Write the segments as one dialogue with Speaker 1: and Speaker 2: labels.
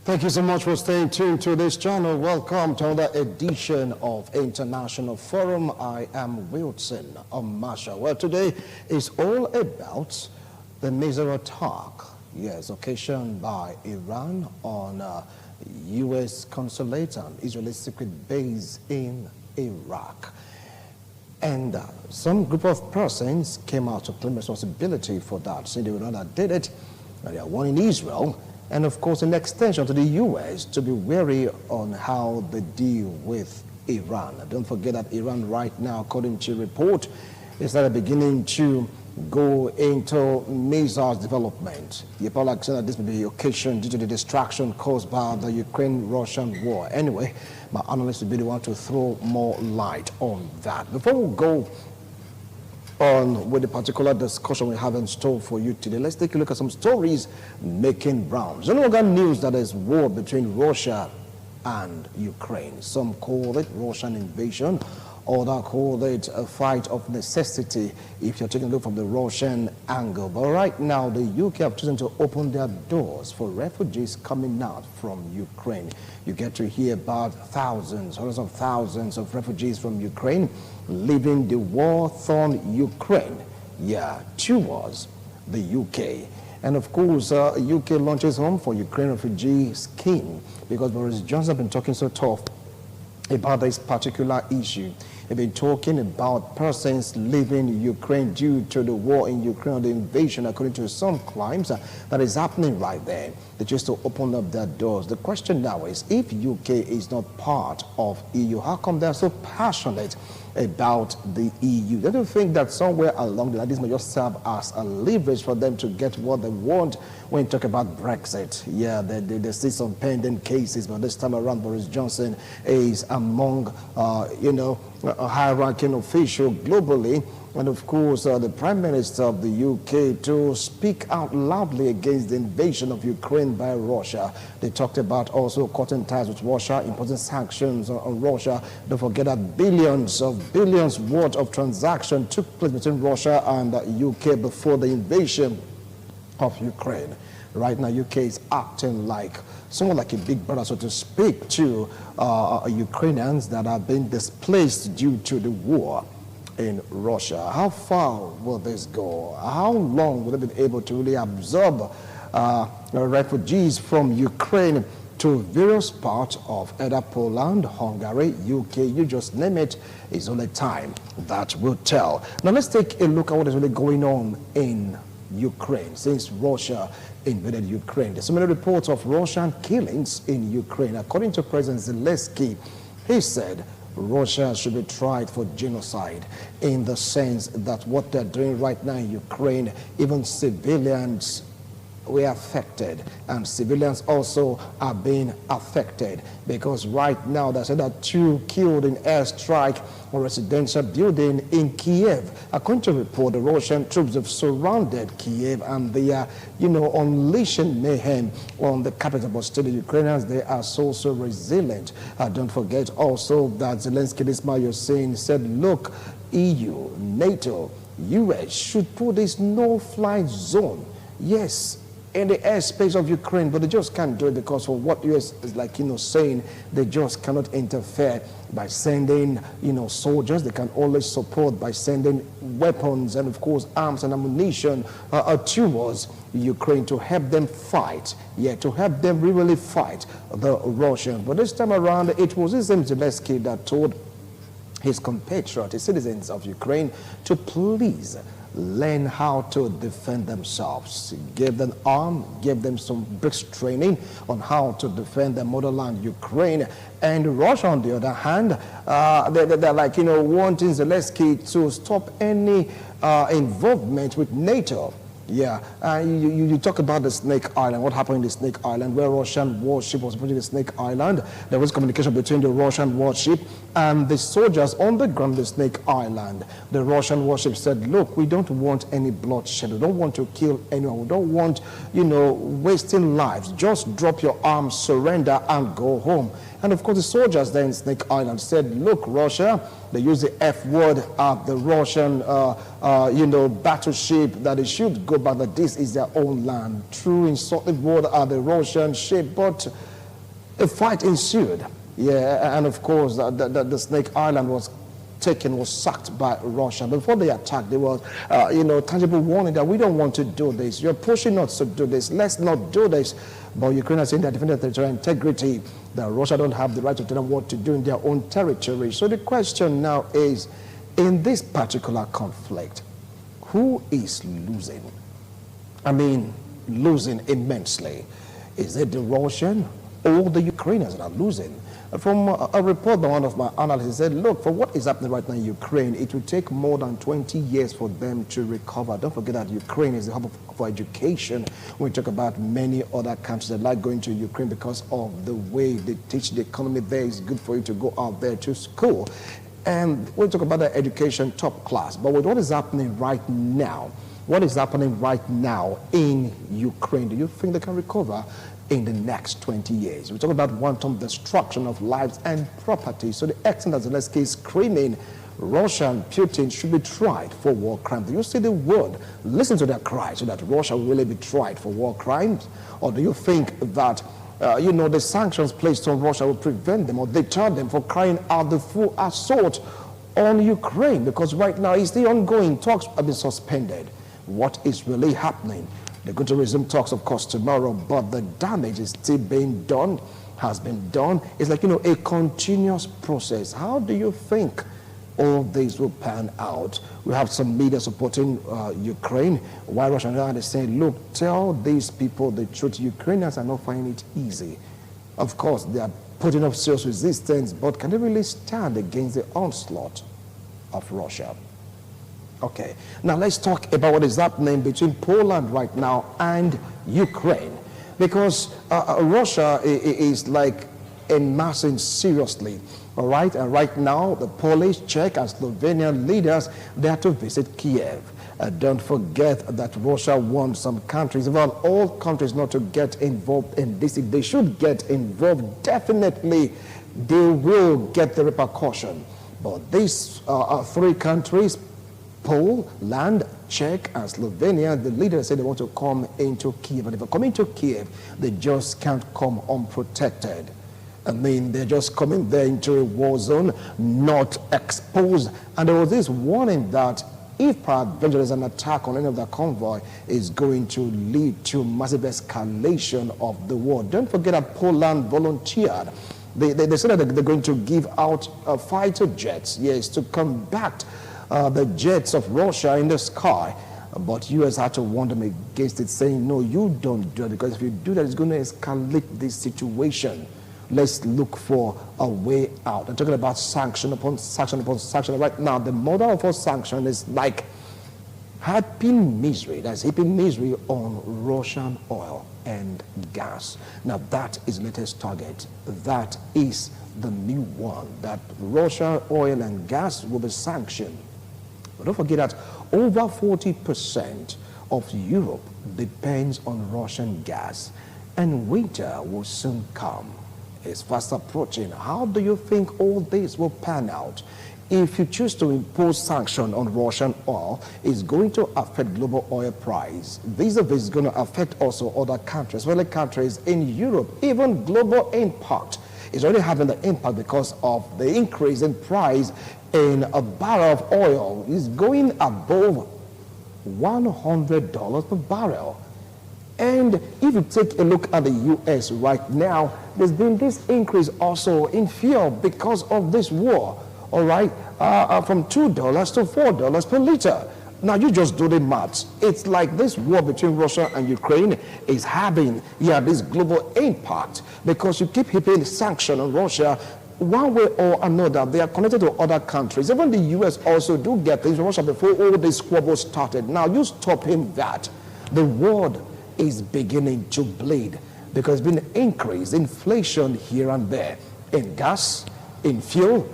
Speaker 1: Thank you so much for staying tuned to this channel. Welcome to another edition of International Forum. I am Wilson Omasha. Well, today is all about the missile attack, yes, occasioned by Iran on U.S. Consulate and Israeli secret base in Iraq. And some group of persons came out to claim responsibility for that, saying they were not that did it, and they are warning Israel, and of course an extension to the U.S. to be wary on how they deal with Iran. Don't forget that Iran right now, according to a report, is that beginning to go into missiles development. The Apollo said that this may be the occasion due to the distraction caused by the Ukraine-Russian war. Anyway, my analysts will be the one to throw more light on that. Before we go on with the particular discussion we have in store for you today, let's take a look at some stories making rounds. No longer news that there's war between Russia and Ukraine. Some call it Russian invasion, others call it a fight of necessity if you're taking a look from the Russian angle. But right now, the UK have chosen to open their doors for refugees coming out from Ukraine. You get to hear about thousands, hundreds of thousands of refugees from Ukraine leaving the war-torn Ukraine, towards the UK. And of course, UK launches Home for Ukraine refugee scheme because Boris Johnson has been talking so tough about this particular issue. They've been talking about persons leaving Ukraine due to the war in Ukraine or the invasion, according to some claims that is happening right there. They just to open up their doors. The question now is, if UK is not part of EU, how come they're so passionate about the EU? Don't you think that somewhere along the line this may just serve as a leverage for them to get what they want when you talk about Brexit? Yeah, they see some pending cases, but this time around Boris Johnson is among, a high-ranking official globally, and of course the Prime Minister of the UK to speak out loudly against the invasion of Ukraine by Russia. They talked about also cutting ties with Russia, imposing sanctions on Russia. Don't forget that billions worth of transaction took place between Russia and the UK before the invasion of Ukraine. Right now, UK is acting like someone like a big brother, so to speak, to Ukrainians that have been displaced due to the war in Russia. How far will this go? How long will they be able to really absorb refugees from Ukraine to various parts of either Poland, Hungary, UK, you just name it? It's only time that will tell. Now let's take a look at what is really going on in Ukraine since Russia invaded Ukraine. There's so many reports of Russian killings in Ukraine. According to President Zelensky, he said Russia should be tried for genocide in the sense that what they're doing right now in Ukraine, even civilians were affected, and civilians also are being affected because right now they said that 2 killed in airstrike on residential building in Kiev. According to a report, the Russian troops have surrounded Kiev and they are, unleashing mayhem on the capital. But still, the Ukrainians, they are so resilient. Don't forget also that Zelensky, this man you're saying, said, look, EU, NATO, US should put this no-fly zone, yes, in the airspace of Ukraine, but they just can't do it because for what US is saying, they just cannot interfere by sending, soldiers. They can always support by sending weapons and, of course, arms and ammunition towards Ukraine to help them fight, to help them really fight the Russians. But this time around, it was Zelensky that told his compatriots, his citizens of Ukraine, to please learn how to defend themselves. Give them arm, give them some brisk training on how to defend their motherland, Ukraine. And Russia, on the other hand, they're like, wanting Zelensky to stop any involvement with NATO. Yeah, you talk about the Snake Island. What happened in the Snake Island, where Russian warship was approaching the Snake Island? There was communication between the Russian warship and the soldiers on the ground, the Snake Island. The Russian warship said, look, we don't want any bloodshed. We don't want to kill anyone. We don't want, wasting lives. Just drop your arms, surrender, and go home. And of course, the soldiers there in Snake Island said, look, Russia, they use the F word at the Russian, battleship, that they should go back, that this is their own land. True insulting word at the Russian ship, but A fight ensued. Yeah, and of course, the Snake Island was sacked by Russia. Before they attacked, there was, tangible warning that we don't want to do this. You're pushing us to do this. Let's not do this. But Ukraine is saying they're defending territorial integrity, that Russia don't have the right to tell them what to do in their own territory. So the question now is, in this particular conflict, who is losing? I mean, losing immensely. Is it the Russian or the Ukrainians that are losing? From a report by one of my analysts, he said, look, for what is happening right now in Ukraine, it will take more than 20 years for them to recover. Don't forget that Ukraine is the hub for education. We talk about many other countries that like going to Ukraine because of the way they teach the economy there. It's good for you to go out there to school. And we talk about the education top class. But with what is happening right now, what is happening right now in Ukraine, do you think they can recover in the next 20 years? We talk about wanton destruction of lives and property. So the extent that Zelensky is screaming, Russia and Putin should be tried for war crimes. Do you see the word? Listen to their cry so that Russia will really be tried for war crimes? Or do you think that, the sanctions placed on Russia will prevent them or deter them from carrying out the full assault on Ukraine? Because right now it's the ongoing talks have been suspended. What is really happening? They're going to resume talks, of course, tomorrow, but the damage is still being done, has been done. It's like, a continuous process. How do you think all this will pan out? We have some media supporting Ukraine, while Russia and Iran is saying, look, tell these people the truth. Ukrainians are not finding it easy. Of course, they are putting up serious resistance, but can they really stand against the onslaught of Russia? Okay, now let's talk about what is happening between Poland right now and Ukraine, because Russia is like amassing seriously, all right? And right now, the Polish, Czech, and Slovenian leaders, they are to visit Kiev. Don't forget that Russia wants some countries, well, all countries not to get involved in this. If they should get involved, definitely they will get the repercussion. But these three countries, Poland, Czech, and Slovenia, the leaders say they want to come into Kiev. And if they come into Kiev, they just can't come unprotected. I mean, they're just coming there into a war zone, not exposed. And there was this warning that if peradventure there's an attack on any of the convoy, is going to lead to massive escalation of the war. Don't forget that Poland volunteered. They said that they're going to give out fighter jets, yes, to combat the jets of Russia in the sky. But U.S. had to warn them against it, saying, no, you don't do it, because if you do that, it's going to escalate this situation. Let's look for a way out. I'm talking about sanction upon sanction upon sanction. Right now, the model of all sanction is like heaping misery. That's heaping misery on Russian oil and gas. Now, that is the latest target. That is the new one, that Russian oil and gas will be sanctioned. But don't forget that over 40% of Europe depends on Russian gas, and winter will soon come. It's fast approaching. How do you think all this will pan out? If you choose to impose sanction on Russian oil, it's going to affect global oil price. This is going to affect also other countries, well, countries in Europe. Even global impact is already having the impact because of the increase in price in a barrel of oil is going above $100 per barrel. And if you take a look at the U.S. right now, there's been this increase also in fuel because of this war, all right, from $2 to $4 per liter. Now, you just do the maths. It's like this war between Russia and Ukraine is having, this global impact because you keep heaping sanction on Russia. One way or another, they are connected to other countries. Even the U.S. also do get things from Russia before all this squabble started. Now, you stop him that. The world is beginning to bleed because there's been an increase, inflation here and there, in gas, in fuel,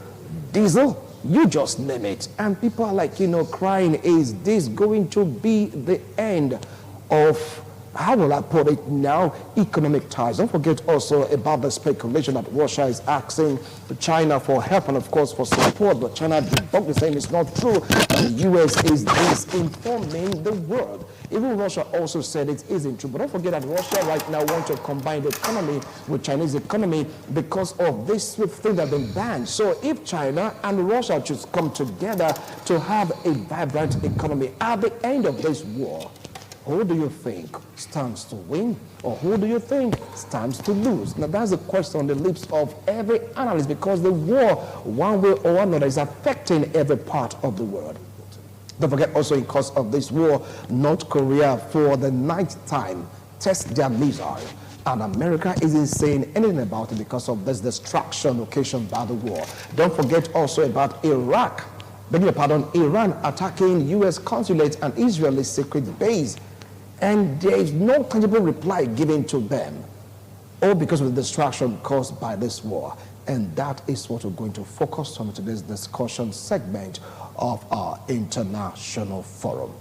Speaker 1: diesel, you just name it. And people are like, crying, is this going to be the end of, how will I put it now, economic ties? Don't forget also about the speculation that Russia is asking China for help and, of course, for support. But China debunked, saying it's not true. The U.S. is disinforming the world. Even Russia also said it isn't true. But don't forget that Russia right now wants to combine the economy with Chinese economy because of this thing that has been banned. So if China and Russia should come together to have a vibrant economy at the end of this war, who do you think stands to win, or who do you think stands to lose? Now, that's the question on the lips of every analyst, because the war, one way or another, is affecting every part of the world. Don't forget also, in course of this war, North Korea, for the ninth time, test their missile. And America isn't saying anything about it because of this destruction occasioned by the war. Don't forget also about Iraq. Iran attacking U.S. consulate and Israeli secret base. And there is no tangible reply given to them, all because of the destruction caused by this war. And that is what we're going to focus on in today's discussion segment of our international forum.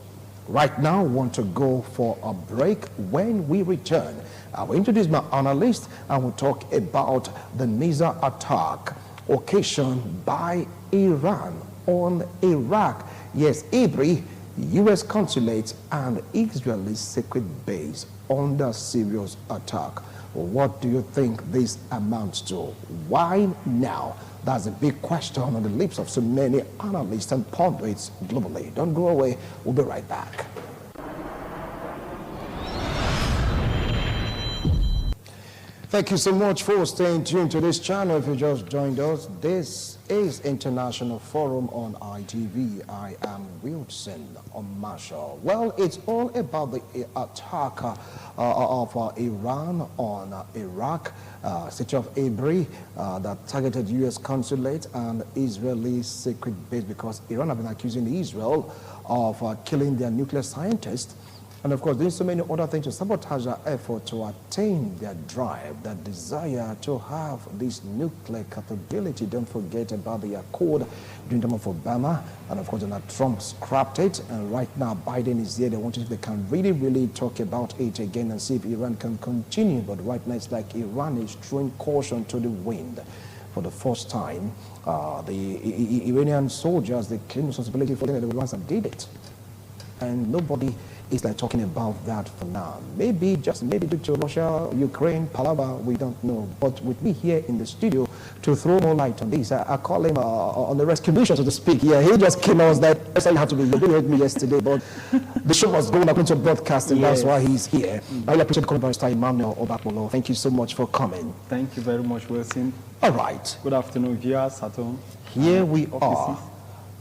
Speaker 1: Right now, I want to go for a break. When we return, I will introduce my analyst and we'll talk about the missile attack occasioned by Iran on Iraq. Yes, every U.S. consulate and Israeli secret base under serious attack. What do you think this amounts to? Why now? That's a big question on the lips of so many analysts and pundits globally. Don't go away. We'll be right back. Thank you so much for staying tuned to this channel. If you just joined us, this is International Forum on ITV. I am Wilson Marshall. Well, it's all about the attack of Iran on Iraq, city of Abri, that targeted U.S. consulate and Israeli secret base, because Iran have been accusing Israel of killing their nuclear scientists. And of course, doing so many other things to sabotage their effort to attain their drive, their desire to have this nuclear capability. Don't forget about the accord during the time of Obama. And of course, Donald Trump scrapped it. And right now, Biden is here. They want to see if they can really talk about it again and see if Iran can continue. But right now, it's like Iran is throwing caution to the wind. For the first time, the Iranian soldiers, they claim responsibility for them. They're the ones that did it. And nobody is like talking about that for now. Maybe, just maybe due to Russia, Ukraine, Palava, we don't know. But with me here in the studio to throw more light on this, I call him on the rescue mission, so to speak. Yeah, he just came out that I had to be with me yesterday, but the show was going up into broadcasting. Yes. That's why he's here. I appreciate calling Barrister Emmanuel Obapolo. Thank you so much for coming.
Speaker 2: Thank you very much, Wilson.
Speaker 1: All right.
Speaker 2: Good afternoon, viewers at home.
Speaker 1: Here we are.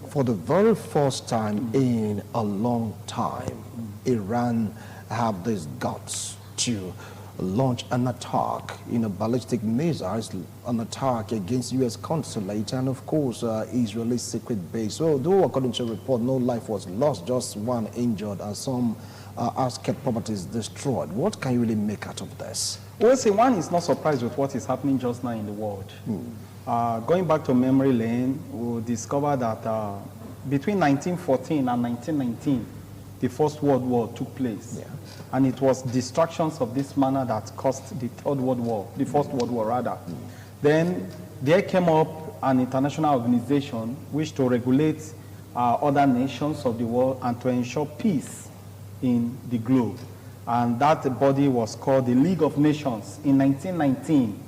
Speaker 1: For the very first time in a long time, Iran have these guts to launch an attack, ballistic missiles, an attack against U.S. consulate and, of course, Israeli secret base. So, though according to the report, no life was lost, just one injured and some asset properties destroyed. What can you really make out of this?
Speaker 2: Well, see, one is not surprised with what is happening just now in the world. Going back to memory lane, we'll discover that between 1914 and 1919, the First World War took place. Yeah. And it was distractions of this manner that caused the Third World War, the First World War rather. Then there came up an international organization which to regulate other nations of the world and to ensure peace in the globe. And that body was called the League of Nations in 1919.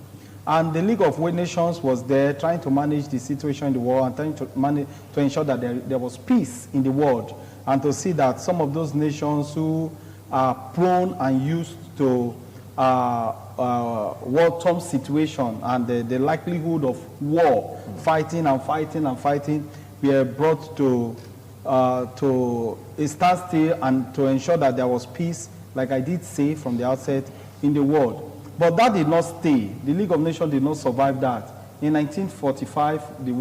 Speaker 2: And the League of Nations was there trying to manage the situation in the world and trying to ensure that there was peace in the world, and to see that some of those nations who are prone and used to war-torn situation and the likelihood of war, fighting were brought to a standstill and to ensure that there was peace, like I did say from the outset, in the world. But that did not stay. The League of Nations did not survive that. In 1945, the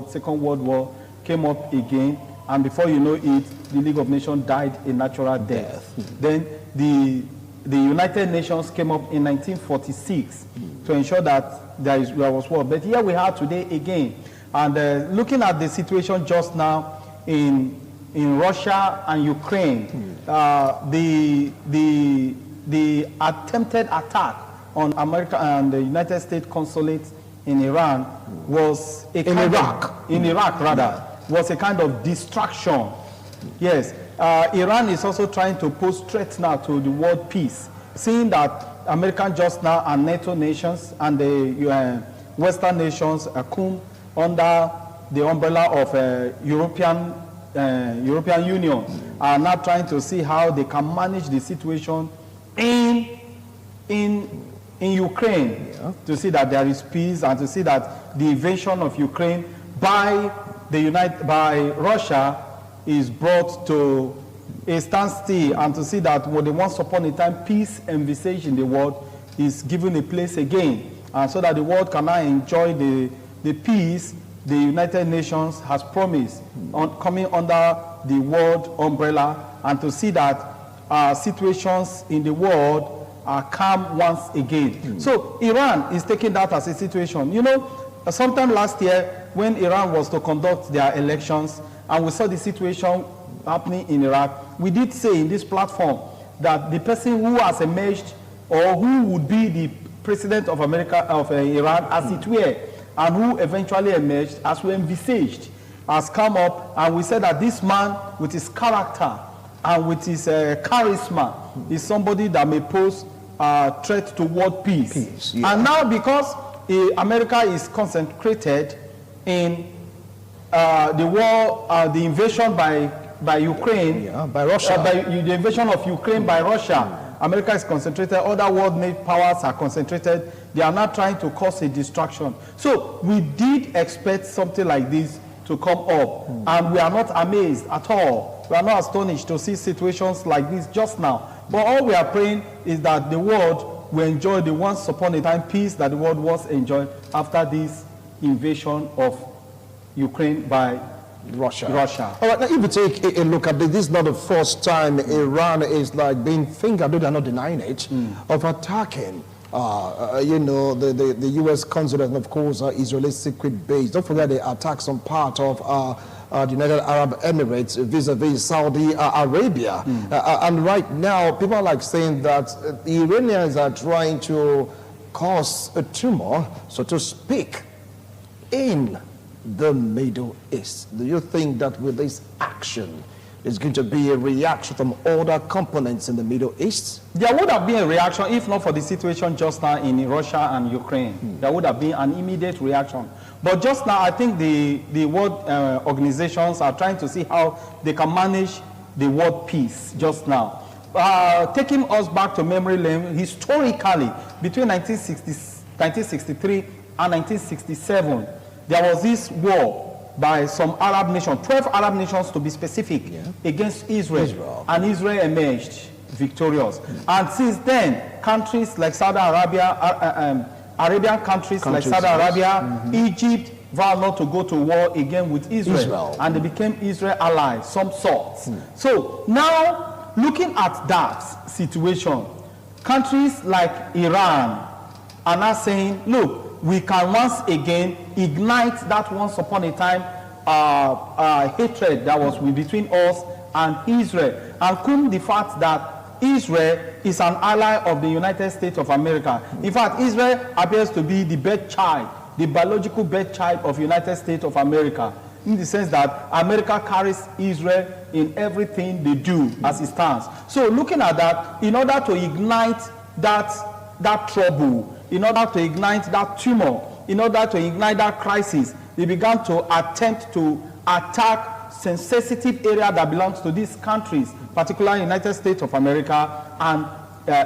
Speaker 2: Second World War came up again, and before you know it, the League of Nations died a natural death. Then the United Nations came up in 1946 to ensure that there was war. But here we are today again. And looking at the situation just now in Russia and Ukraine, the attempted attack on America and the United States consulate in Iran was a kind of distraction. Yes, Iran is also trying to pose threats now to the world peace, seeing that American just now and NATO nations and the Western nations come under the umbrella of European Union, are now trying to see how they can manage the situation in Ukraine, to see that there is peace and to see that the invasion of Ukraine by Russia is brought to a standstill, and to see that what the once upon a time peace envisaged in the world is given a place again, and so that the world can now enjoy the peace the United Nations has promised coming under the world umbrella, and to see that situations in the world are calm once again. So Iran is taking that as a situation. You know, sometime last year when Iran was to conduct their elections and we saw the situation happening in Iraq, we did say in this platform that the person who has emerged, or who would be the president of Iran as it were, and who eventually emerged as we envisaged, has come up, and we said that this man with his character and with his charisma is somebody that may pose a threat to world peace. And now, because America is concentrated in the war, the invasion by Ukraine,
Speaker 1: by Russia,
Speaker 2: the invasion of Ukraine by Russia, America is concentrated, other world powers are concentrated, they are not trying to cause a distraction. So we did expect something like this to come up, and we are not amazed at all. We are not astonished to see situations like this just now. But all we are praying is that the world will enjoy the once upon a time peace that the world was enjoying after this invasion of Ukraine by Russia.
Speaker 1: All right, now if you take a look at this, this is not the first time Iran is like being fingered, though they're not denying it, of attacking, you know, the U.S. Consulate and, of course, Israeli secret base. Don't forget the attacks on part of the United Arab Emirates vis-a-vis Saudi Arabia. And right now, people are like saying that the Iranians are trying to cause a tumor, so to speak, in the Middle East. Do you think that with this action, there's going to be a reaction from other components in the Middle East?
Speaker 2: There would have been a reaction if not for the situation just now in Russia and Ukraine. There would have been an immediate reaction. But just now, I think the world organizations are trying to see how they can manage the world peace just now. Taking us back to memory lane, historically, between 1963 and 1967, there was this war by some Arab nations, 12 Arab nations to be specific, against Israel. And Israel emerged victorious. And since then, countries like Saudi Arabia, Arabian countries like Saudi Arabia, Egypt, vowed not to go to war again with Israel. And they became Israel allies, some sorts. So now, looking at that situation, countries like Iran are now saying, look, we can once again ignite that once upon a time hatred that was between us and Israel, and come the fact that Israel is an ally of the United States of America. In fact, Israel appears to be the birth child, the biological birth child of the United States of America, in the sense that America carries Israel in everything they do as it stands. So looking at that, in order to ignite that trouble, in order to ignite that tumor, in order to ignite that crisis, they began to attempt to attack sensitive area that belongs to these countries, particularly United States of America and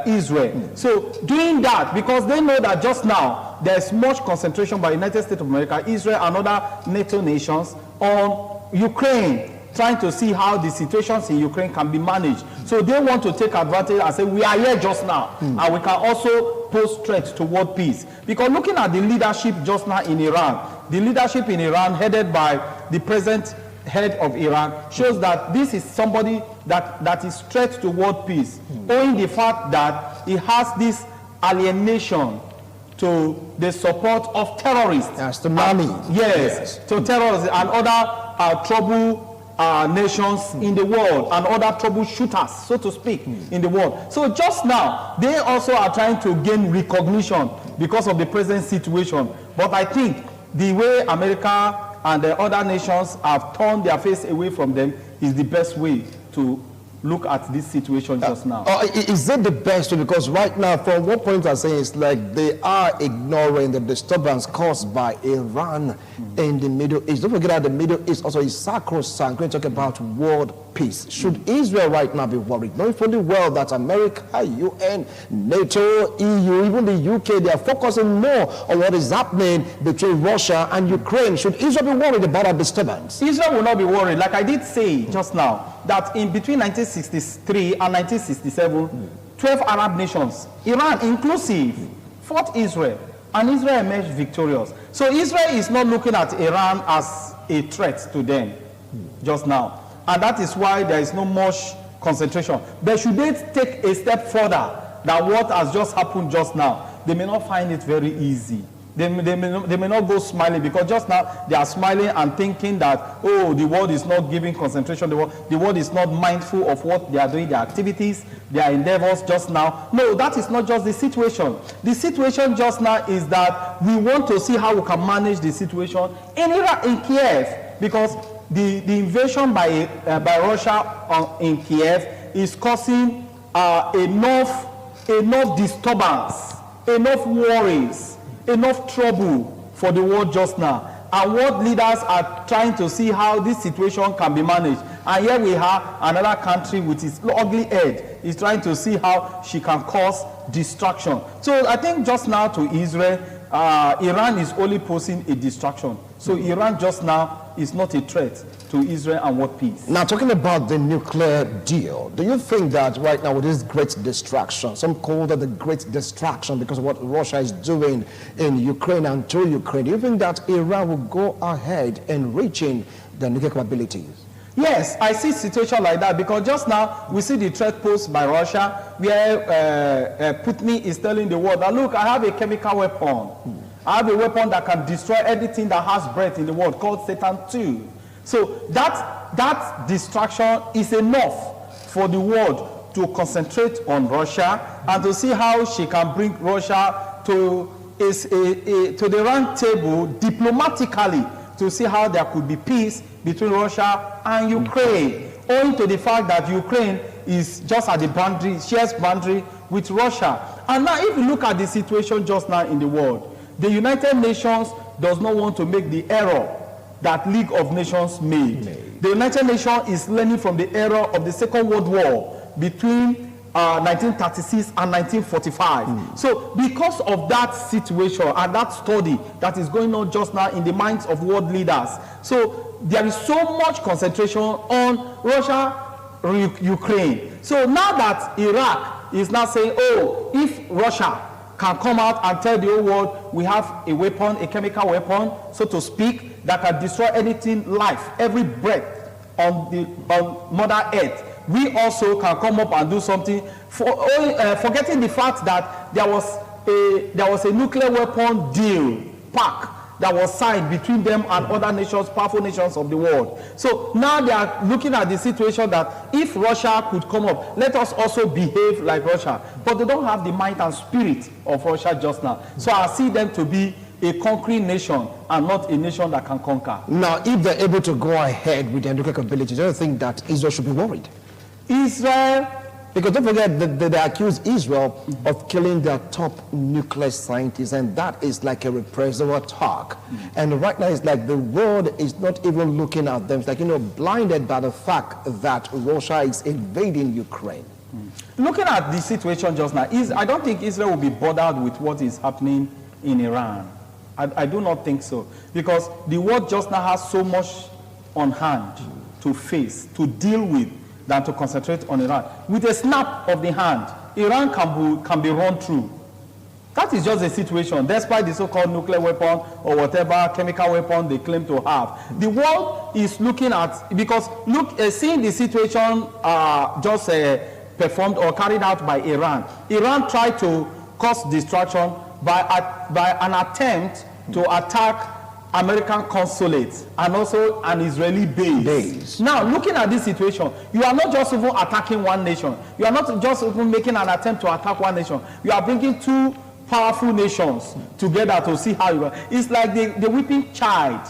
Speaker 2: Israel. So doing that, because they know that just now there's much concentration by United States of America, Israel and other NATO nations on Ukraine, trying to see how the situations in Ukraine can be managed. So they want to take advantage and say, we are here just now, and we can also pose threats to world peace. Because looking at the leadership just now in Iran, the leadership in Iran headed by the present head of Iran shows that this is somebody that is threat to world peace, owing the fact that he has this alienation to the support of terrorists.
Speaker 1: That's the money.
Speaker 2: Yes, to terrorists and other trouble nations in the world, and other troubleshooters, so to speak, in the world. So just now, they also are trying to gain recognition because of the present situation. But I think the way America and the other nations have turned their face away from them is the best way to look at this situation just now.
Speaker 1: Is it the best way? Because right now, from one point I'm saying, it's like they are ignoring the disturbance caused by Iran in the Middle East. Don't forget that the Middle East also is sacrosanct. We're talking about world peace. Should Israel right now be worried? Knowing fully well that America, UN, NATO, EU, even the UK, they are focusing more on what is happening between Russia and Ukraine. Should Israel be worried about a disturbance?
Speaker 2: Israel will not be worried. Like I did say just now, that in between 1963 and 1967, 12 Arab nations, Iran inclusive, fought Israel, and Israel emerged victorious. So Israel is not looking at Iran as a threat to them just now. And that is why there is no much concentration. But should they take a step further than what has just happened just now, they may not find it very easy. They may not go smiling, because just now they are smiling and thinking that, oh, the world is not giving concentration, the world is not mindful of what they are doing, their activities, their endeavors just now. No, that is not just the situation. The situation just now is that we want to see how we can manage the situation in Kiev, because the invasion by Russia in Kiev is causing enough disturbance, enough worries, enough trouble for the world just now. And world leaders are trying to see how this situation can be managed. And here we have another country with its ugly head is trying to see how she can cause distraction. So I think just now to Israel, Iran is only posing a distraction. So Iran just now is not a threat to Israel and world peace.
Speaker 1: Now, talking about the nuclear deal, do you think that right now with this great distraction, some call that the great distraction because of what Russia is doing in Ukraine and to Ukraine, do you think that Iran will go ahead in reaching the nuclear capabilities?
Speaker 2: Yes, I see a situation like that, because just now we see the threat posed by Russia, where Putin is telling the world that, look, I have a chemical weapon. I have a weapon that can destroy anything that has breath in the world, called Satan 2. So that distraction is enough for the world to concentrate on Russia and to see how she can bring Russia to the round table diplomatically, to see how there could be peace between Russia and Ukraine, owing to the fact that Ukraine is just at the boundary, shares boundary with Russia. And now if you look at the situation just now in the world, the United Nations does not want to make the error that League of Nations made. The United Nations is learning from the era of the Second World War between 1936 and 1945. So because of that situation and that study that is going on just now in the minds of world leaders, so there is so much concentration on Russia, Ukraine. So now that Iraq is now saying, oh, if Russia can come out and tell the whole world we have a weapon, a chemical weapon, so to speak, that can destroy anything, life, every breath on Mother Earth, we also can come up and do something, forgetting the fact that there was a nuclear weapon deal, pact, that was signed between them and other nations, powerful nations of the world. So now they are looking at the situation that if Russia could come up, let us also behave like Russia. But they don't have the might and spirit of Russia just now. So I see them to be a conquering nation and not a nation that can conquer.
Speaker 1: Now, if they're able to go ahead with their nuclear capabilities, do you think that Israel should be worried?
Speaker 2: Israel,
Speaker 1: because don't forget that they accuse Israel of killing their top nuclear scientists, and that is like a reprisal attack. And right now it's like the world is not even looking at them. It's like, blinded by the fact that Russia is invading Ukraine.
Speaker 2: Looking at the situation just now, I don't think Israel will be bothered with what is happening in Iran. I do not think so. Because the world just now has so much on hand to face, to deal with, than to concentrate on Iran. With a snap of the hand, Iran can be run through. That is just the situation, despite the so-called nuclear weapon or whatever chemical weapon they claim to have. The world is looking at, because seeing the situation just performed or carried out by Iran. Iran tried to cause distraction by an attempt to attack American Consulate and also an Israeli base. Now, looking at this situation, you are not just even attacking one nation. You are not just even making an attempt to attack one nation. You are bringing two powerful nations together to see how you are. It's like the whipping child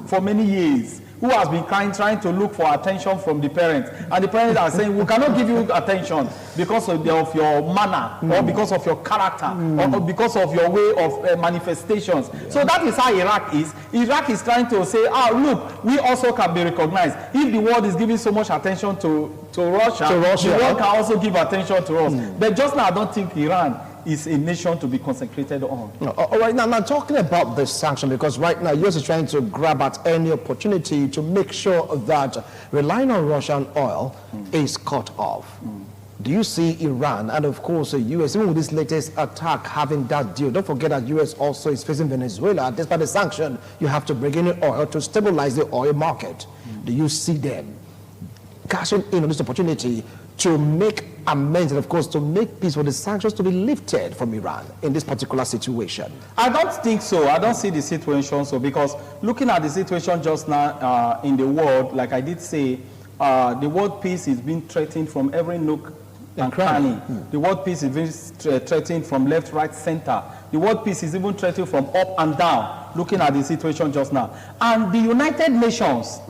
Speaker 2: for many years. who has been trying to look for attention from the parents, and the parents are saying, we cannot give you attention because of your manner, or because of your character, or because of your way of manifestations. So that is how Iraq is. Iraq is trying to say, look, we also can be recognized. If the world is giving so much attention to Russia, the world can also give attention to us. But just now, I don't think Iran is a nation to be consecrated on.
Speaker 1: All right, now talking about this sanction, because right now US is trying to grab at any opportunity to make sure that relying on Russian oil is cut off. Do you see Iran and of course the US, even with this latest attack, having that deal? Don't forget that US also is facing Venezuela. Despite the sanction, you have to bring in oil to stabilize the oil market. Do you see them cashing in on this opportunity to make amends and of course to make peace for the sanctions to be lifted from Iran in this particular situation?
Speaker 2: I don't think so. I don't see the situation so, because looking at the situation just now in the world, like I did say, the world peace is being threatened from every nook and cranny. The world peace is being threatened from left, right, center. The world peace is even threatened from up and down, looking at the situation just now. And the United Nations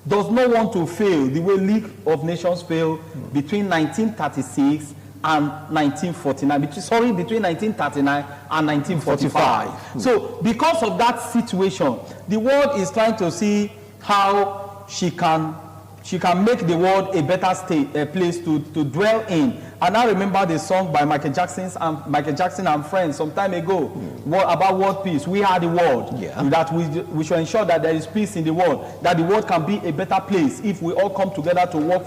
Speaker 2: does not want to fail the way League of Nations failed between 1936 and 1949. Between 1939 and 1945. So because of that situation, the world is trying to see how she can make the world a better state, a place to dwell in. And I remember the song by Michael Jackson and friends some time ago about world peace. We are the world. That we should ensure that there is peace in the world, that the world can be a better place if we all come together to work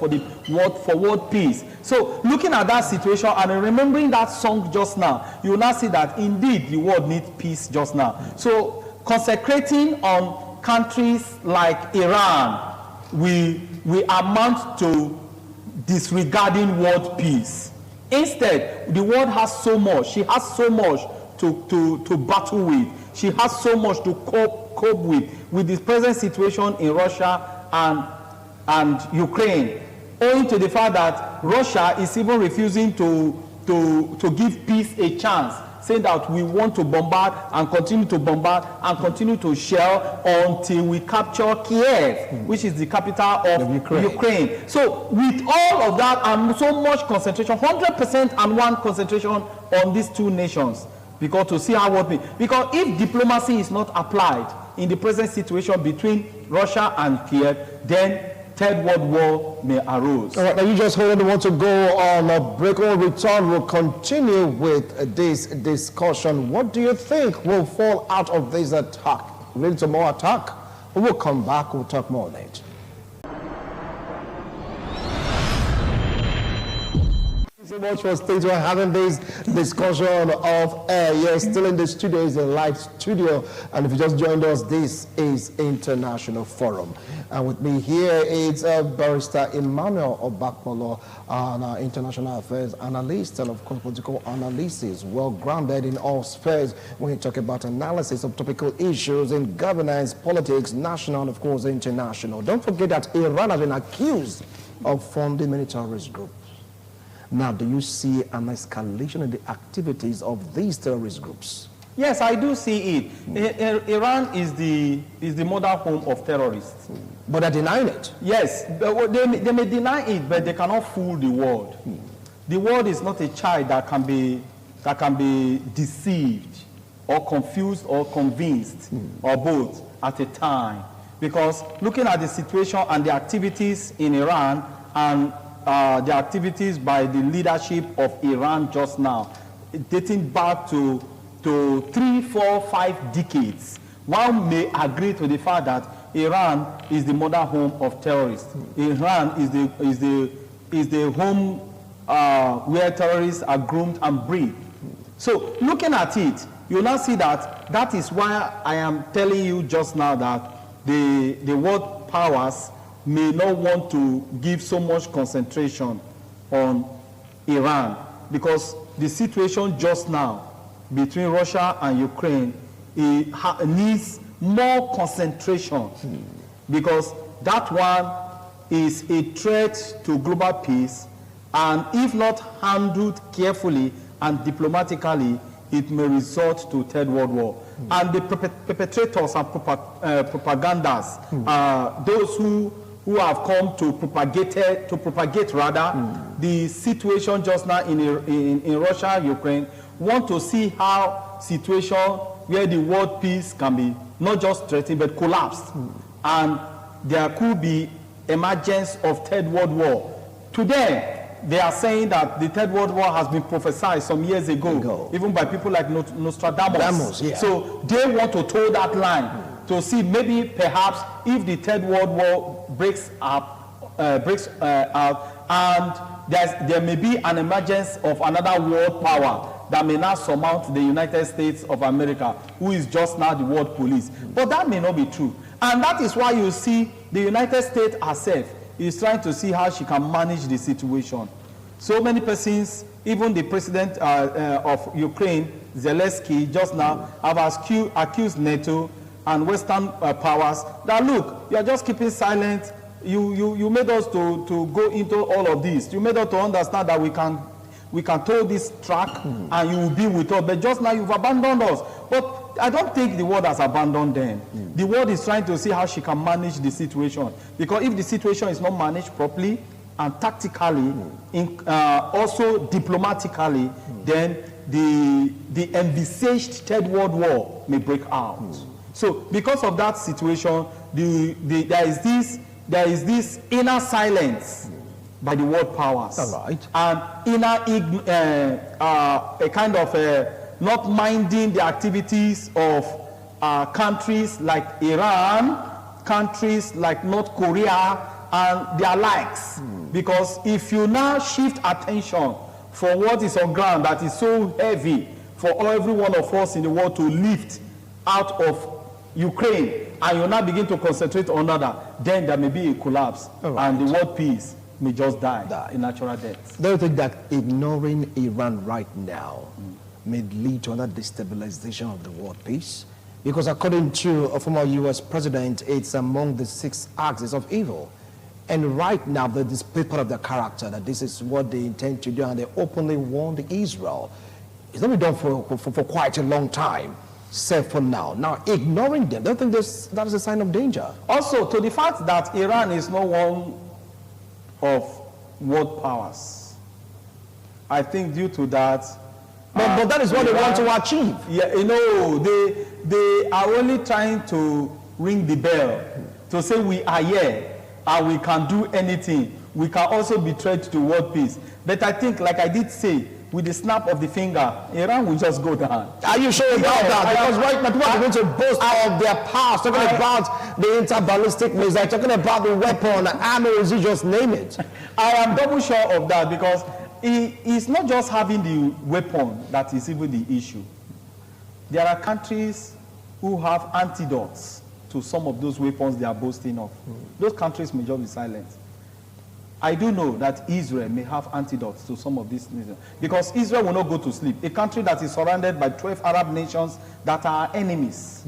Speaker 2: for world peace. So looking at that situation and remembering that song just now, you will now see that indeed the world needs peace just now. So consecrating on countries like Iran, we amount to disregarding world peace. Instead, the world has so much. She has so much to battle with. She has so much to cope with the present situation in Russia and Ukraine, owing to the fact that Russia is even refusing to give peace a chance, saying that we want to bombard and continue to shell until we capture Kiev, which is the capital of Ukraine. So with all of that and so much concentration, 100% and one concentration on these two nations, because to see how what means. Because if diplomacy is not applied in the present situation between Russia and Kiev, then Third World War may arise.
Speaker 1: All right, now you just hold on. We want to go on a break. When we return, we'll continue with this discussion. What do you think will fall out of this attack? Will to more attack? We'll come back. We'll talk more later. So much for staying to having this discussion of air. Yes, still in the studio is a live studio, and if you just joined us, this is International Forum. And with me here is Barrister Emmanuel Obakpolo, an international affairs analyst and of course political analysis, well grounded in all spheres when you talk about analysis of topical issues in governance, politics, national and of course international. Don't forget that Iran has been accused of funding many terrorist groups. Now, do you see an escalation in the activities of these terrorist groups?
Speaker 2: Yes, I do see it. Iran is the mother home of terrorists.
Speaker 1: But they're denying it.
Speaker 2: Yes, they may deny it, but they cannot fool the world. The world is not a child that can be deceived or confused or convinced or both at a time. Because looking at the situation and the activities in Iran and the activities by the leadership of Iran just now, dating back to 3, 4, 5 decades, one may agree to the fact that Iran is the mother home of terrorists. Iran is the home where terrorists are groomed and bred. So looking at it, you'll now see that is why I am telling you just now that the world powers may not want to give so much concentration on Iran, because the situation just now between Russia and Ukraine needs more concentration, because that one is a threat to global peace, and if not handled carefully and diplomatically, it may resort to Third World War. And the perpetrators and propagandas, those who have come to propagate the situation just now in Russia, Ukraine, want to see how situation where the world peace can be not just threatened but collapsed, and there could be emergence of Third World War. Today, they are saying that the Third World War has been prophesied some years ago, even by people like Nostradamus. So they want to toe that line to see maybe perhaps if the Third World War breaks out, and there may be an emergence of another world power that may now surmount the United States of America, who is just now the world police. But that may not be true. And that is why you see the United States herself is trying to see how she can manage the situation. So many persons, even the president of Ukraine, Zelensky, just now have accused NATO and Western powers that, look, you are just keeping silent. You made us to go into all of this. You made us to understand that we can tow this track and you will be with us. But just now you've abandoned us. But I don't think the world has abandoned them. The world is trying to see how she can manage the situation. Because if the situation is not managed properly and tactically, also diplomatically, then the envisaged Third World War may break out. So because of that situation, there is this inner silence by the world powers. And inner a kind of not minding the activities of countries like Iran, countries like North Korea, and their likes. Because if you now shift attention for what is on ground that is so heavy for every one of us in the world to lift out of Ukraine, and you now begin to concentrate on other, then there may be a collapse, and the world peace may just die a natural death.
Speaker 1: Do you think that ignoring Iran right now may lead to another destabilization of the world peace? Because according to a former U.S. president, it's among the 6 axes of evil. And right now, they display part of their character, that this is what they intend to do, and they openly warned Israel. It's not been done for quite a long time, save for now. Now, ignoring them, don't think that is a sign of danger?
Speaker 2: Also, to the fact that Iran is not one of world powers, I think due to that,
Speaker 1: but that is what they want to achieve.
Speaker 2: Yeah, you know, they are only trying to ring the bell to say we are here and we can do anything. We can also be threat to world peace. But I think, like I did say, with the snap of the finger, Iran will just go down.
Speaker 1: Are you sure about that? Because right now people are going to boast of their powers, talking about the interballistic missile, talking about the weapon, armors, you just name it.
Speaker 2: I am double sure of that, because it's not just having the weapon that is even the issue. There are countries who have antidotes to some of those weapons they are boasting of. Those countries may just be silent. I do know that Israel may have antidotes to some of these nations, because Israel will not go to sleep. A country that is surrounded by 12 Arab nations that are enemies,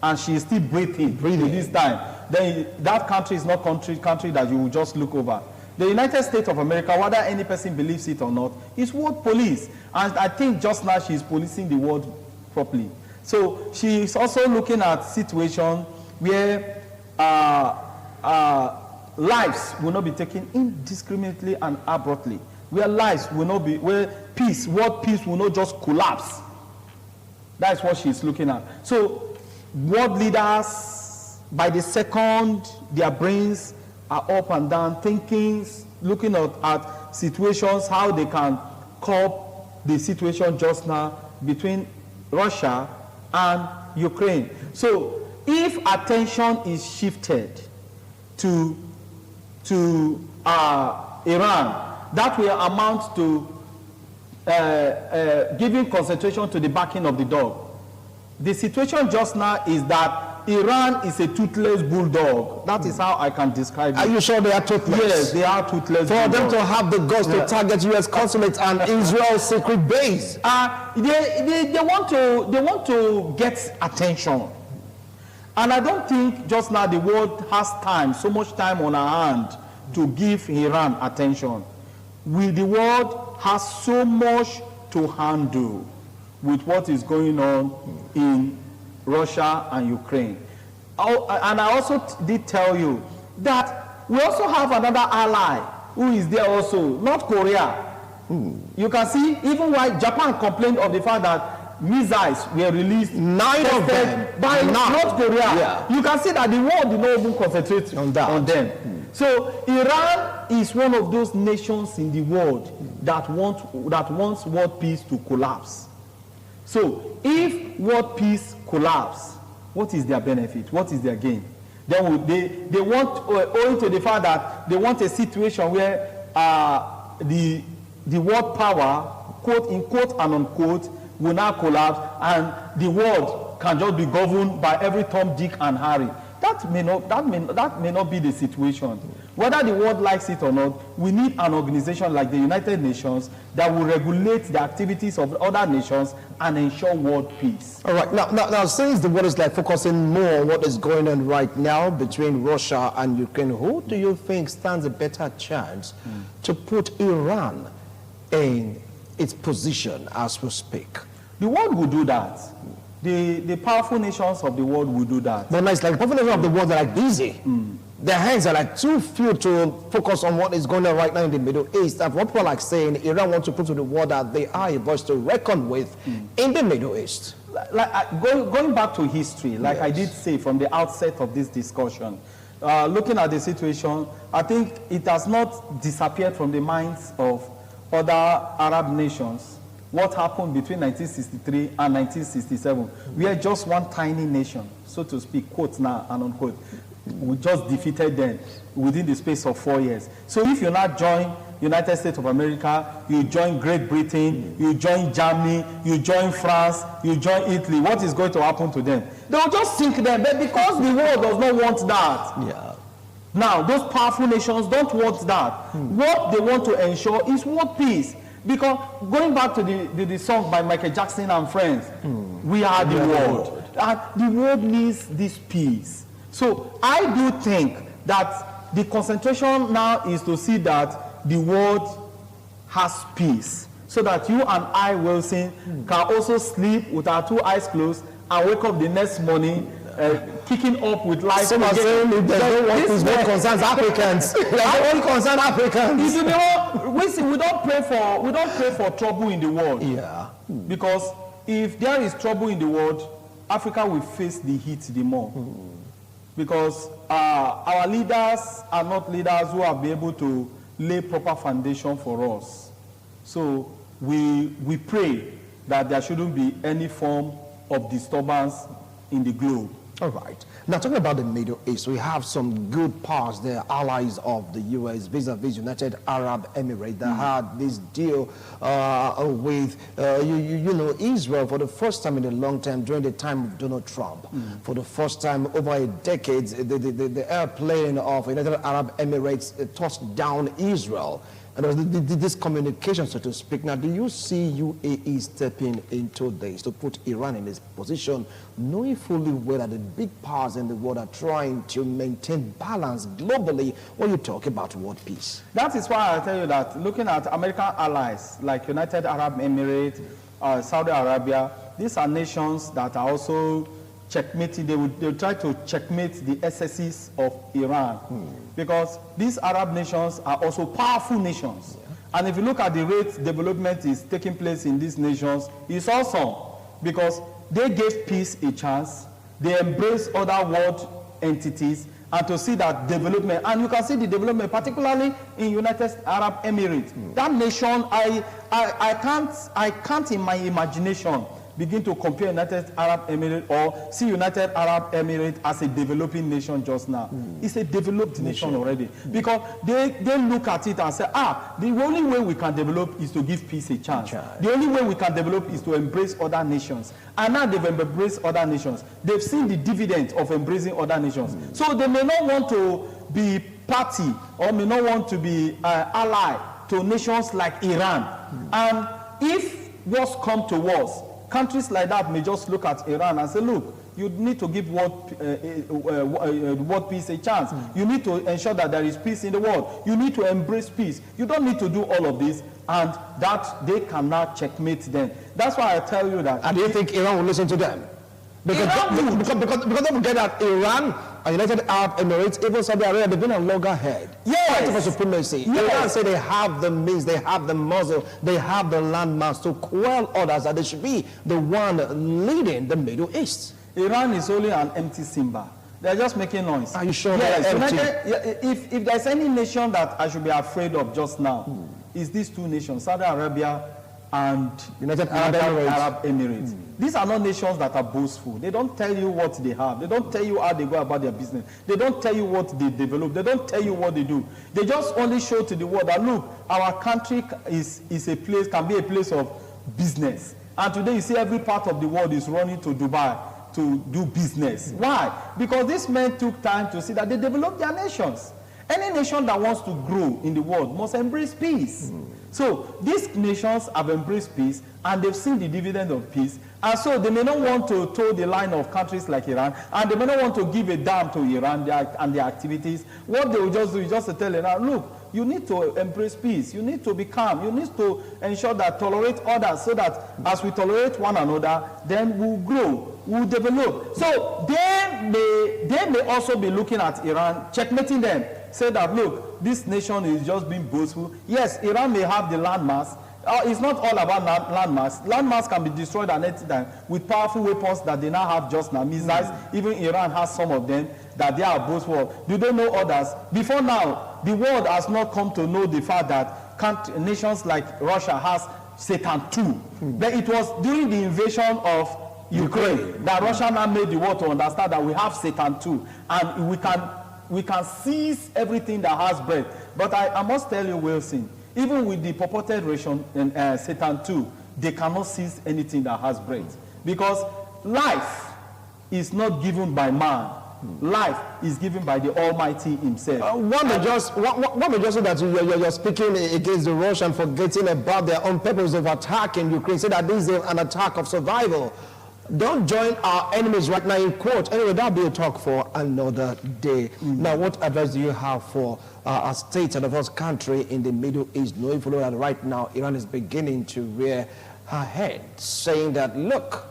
Speaker 2: and she is still breathing this time, then that country is not country that you will just look over. The United States of America, whether any person believes it or not, is world police. And I think just now she is policing the world properly. So she is also looking at situations where lives will not be taken indiscriminately and abruptly, where lives will not be, where peace, world peace will not just collapse. That's what she's looking at. So world leaders, by the second, their brains are up and down, thinking, looking at situations, how they can cope the situation just now between Russia and Ukraine. So if attention is shifted to Iran, that will amount to giving concentration to the backing of the dog. The situation just now is that Iran is a toothless bulldog. That is how I can describe it.
Speaker 1: Are you sure they are toothless?
Speaker 2: Yes, they are toothless.
Speaker 1: For them to have the guts to target U.S. Consulate and Israel's secret base.
Speaker 2: They want to get attention. And I don't think just now the world has time, so much time on our hand to give Iran attention. The world has so much to handle. with what is going on in Russia and Ukraine. And I also did tell you that we also have another ally who is there also, North Korea. You can see, even while Japan complained of the fact that missiles were released,
Speaker 1: 9 of them
Speaker 2: by North Korea.
Speaker 1: Yeah.
Speaker 2: You can see that the world did not even concentrate on them. So Iran is one of those nations in the world that wants world peace to collapse. So if world peace collapse, what is their benefit? What is their gain? Then they want, owing to the fact that they want a situation where the world power, quote and unquote, will now collapse, and the world can just be governed by every Tom, Dick, and Harry. That may not be the situation. Whether the world likes it or not, we need an organization like the United Nations that will regulate the activities of other nations and ensure world peace.
Speaker 1: All right. Now, since the world is like focusing more on what is going on right now between Russia and Ukraine, who do you think stands a better chance to put Iran in its position as we speak?
Speaker 2: The world will do that. The powerful nations of the world will do that.
Speaker 1: But it's like the powerful nations of the world are like busy. Their hands are like too few to focus on what is going on right now in the Middle East. And what people are like saying, Iran wants to prove to the world that they are a voice to reckon with in the Middle East.
Speaker 2: Going back to history, like I did say from the outset of this discussion, looking at the situation, I think it has not disappeared from the minds of other Arab nations what happened between 1963 and 1967. We are just one tiny nation, so to speak, quote now and unquote. We just defeated them within the space of 4 years. So if you now join United States of America, you join Great Britain, you join Germany, you join France, you join Italy, what is going to happen to them? They will just sink them, but because the world does not want that.
Speaker 1: Yeah.
Speaker 2: Now, those powerful nations don't want that. What they want to ensure is world peace. Because going back to the song by Michael Jackson and friends, we are the world. And the world needs this peace. So I do think that the concentration now is to see that the world has peace. So that you and I, Wilson, can also sleep with our 2 eyes closed and wake up the next morning kicking up with life.
Speaker 1: Some are saying if they don't want peace, what concerns Africans? They only concern Africans.
Speaker 2: You know, we don't pray for trouble in the world.
Speaker 1: Yeah.
Speaker 2: Because if there is trouble in the world, Africa will face the heat the more. Because our leaders are not leaders who have been able to lay proper foundation for us. So we pray that there shouldn't be any form of disturbance in the globe.
Speaker 1: All right. Now, talking about the Middle East, we have some good powers there, allies of the U.S. vis-a-vis United Arab Emirates that had this deal with, Israel for the first time in a long time during the time of Donald Trump. For the first time over a decade, the airplane of United Arab Emirates touched down Israel. And there was this communication, so to speak. Now, do you see UAE stepping into this to put Iran in this position, knowing fully well that the big powers in the world are trying to maintain balance globally when you talk about world peace?
Speaker 2: That is why I tell you that looking at American allies like United Arab Emirates, Saudi Arabia, these are nations that are also checkmating. They'll try to checkmate the excesses of Iran. Because these Arab nations are also powerful nations. And if you look at the rate development is taking place in these nations, it's awesome. Because they gave peace a chance, they embrace other world entities, and to see that development, and you can see the development, particularly in United Arab Emirates. That nation, I can't in my imagination begin to compare United Arab Emirates or see United Arab Emirates as a developing nation just now. It's a developed nation already. Because they look at it and say, the only way we can develop is to give peace a chance. The only way we can develop is to embrace other nations. And now they've embraced other nations. They've seen the dividend of embracing other nations. So they may not want to be party or may not want to be ally to nations like Iran. And if wars come to wars, countries like that may just look at Iran and say, look, you need to give world peace a chance. You need to ensure that there is peace in the world. You need to embrace peace. You don't need to do all of this. and that they cannot checkmate them. That's why I tell you that.
Speaker 1: And do you think Iran will listen to them? Because don't forget that Iran and United Arab Emirates, even Saudi Arabia, they've been on loggerhead. Fighting for supremacy. Iran say they have the means, they have the muscle, they have the landmass to quell others, that they should be the one leading the Middle East.
Speaker 2: Iran is only an empty symbol. They're just making noise.
Speaker 1: Are you sure
Speaker 2: yes,
Speaker 1: they're empty?
Speaker 2: If there's any nation that I should be afraid of just now, is these two nations, Saudi Arabia and
Speaker 1: United Arab
Speaker 2: Emirates. These are not nations that are boastful. They don't tell you what they have. They don't tell you how they go about their business. They don't tell you what they develop. They don't tell you what they do. They just only show to the world that, look, our country is a place, can be a place of business. And today you see every part of the world is running to Dubai to do business. Why? Because these men took time to see that they develop their nations. Any nation that wants to grow in the world must embrace peace. So these nations have embraced peace, and they've seen the dividend of peace, and so they may not want to toe the line of countries like Iran, and they may not want to give a damn to Iran and their activities. What they will just do is just to tell Iran, look, you need to embrace peace, you need to be calm, you need to ensure that tolerate others, so that as we tolerate one another, then we'll grow, we'll develop. So they may also be looking at Iran, checkmating them, say that, look, this nation is just being boastful. Yes, Iran may have the landmass. It's not all about landmass. Landmass can be destroyed at any time with powerful weapons that they now have just now. Missiles, even Iran has some of them that they are boastful. Do they know others? Before now, the world has not come to know the fact that nations like Russia has Satan II. But it was during the invasion of Ukraine that Russia now made the world to understand that we have Satan II, and we can seize everything that has breath. But I must tell you, Wilson, even with the purported ration in Satan II, they cannot seize anything that has breath. Because life is not given by man. Life is given by the Almighty Himself.
Speaker 1: One may just say that you're speaking against the Russians, forgetting about their own purpose of attacking Ukraine. Say that this is an attack of survival. Don't join our enemies right now in quote. Anyway, that'll be a talk for another day. Now, what advice do you have for a state and of course country in the Middle East, knowing fully that right now Iran is beginning to rear her head, saying that, look,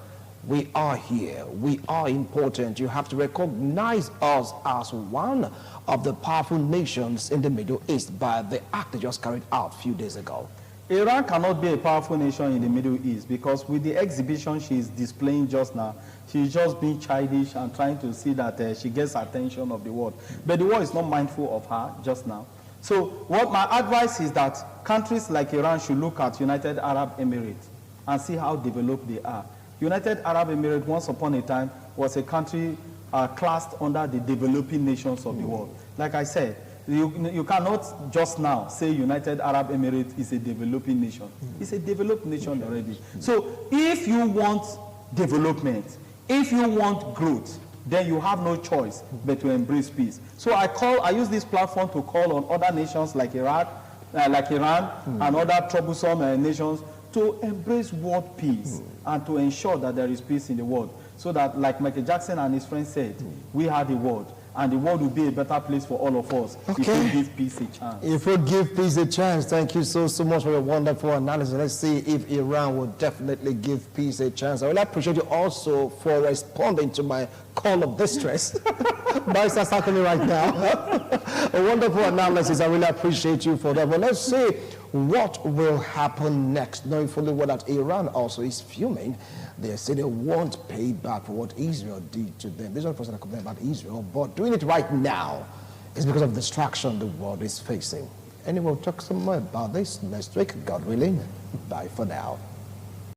Speaker 1: we are here, we are important, you have to recognize us as one of the powerful nations in the Middle East by the act they just carried out a few days ago?
Speaker 2: Iran cannot be a powerful nation in the Middle East because with the exhibition she is displaying just now, she's just being childish and trying to see that she gets attention of the world. But the world is not mindful of her just now. So what my advice is that countries like Iran should look at United Arab Emirates and see how developed they are. United Arab Emirates once upon a time was a country classed under the developing nations of the world. Like I said, you cannot just now say United Arab Emirates is a developing nation. It's a developed nation already. So if you want development, if you want growth, then you have no choice but to embrace peace. So I use this platform to call on other nations like Iraq, like Iran, and other troublesome nations to embrace world peace and to ensure that there is peace in the world. So that, like Michael Jackson and his friends said, we are the world. And the world will be a better place for all of us if we give peace a chance.
Speaker 1: If we give peace a chance, thank you so much for your wonderful analysis. Let's see if Iran will definitely give peace a chance. I really appreciate you also for responding to my call of distress. Barrister Sakoni right now. A wonderful analysis. I really appreciate you for that. But let's see what will happen next, knowing fully well that Iran also is fuming. They say they won't pay back for what Israel did to them. This is not the person that complains about Israel, but doing it right now is because of the distraction the world is facing. Anyway, we'll talk some more about this next week, God willing. Bye for now.